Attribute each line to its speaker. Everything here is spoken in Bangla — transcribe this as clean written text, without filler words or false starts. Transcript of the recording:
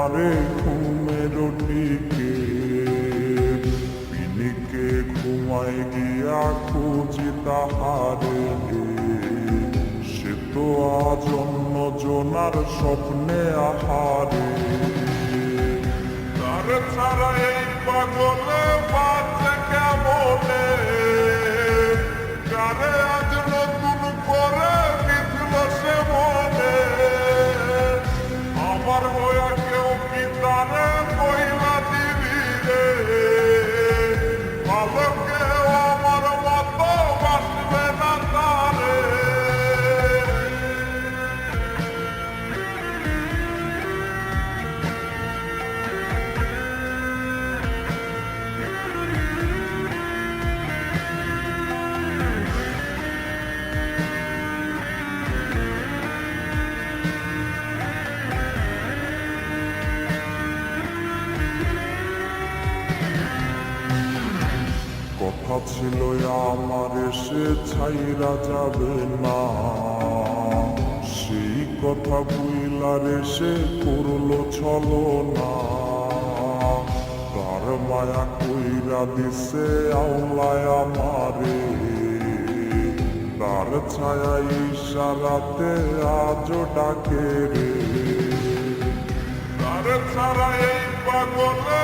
Speaker 1: আমারে ঘুমের টিকে পিনিকে ঘুমায় গিয়া খুঁজি তাহারে সে তো আজ অন্য জনার স্বপ্নে আহারে তার ছাড়া এই পাগলে বাঁচে কেমনে কারে আজ নতুন করে বিধল সে মনে আমার হইয়া কেউ কি তারে কইলা দিবি রে ভালো কেউ আমার মতো বাসবে না তারে কথা ছিল আমার সে ছাইরা যাবে না সেই কথা বুইলারে সে করলো ছলো না তার মায়া কইরা দিছে আওলায় আমারে তার ছায়া ইশারাতে আজও ডাকে রে তার ছাড়া এই পাগলে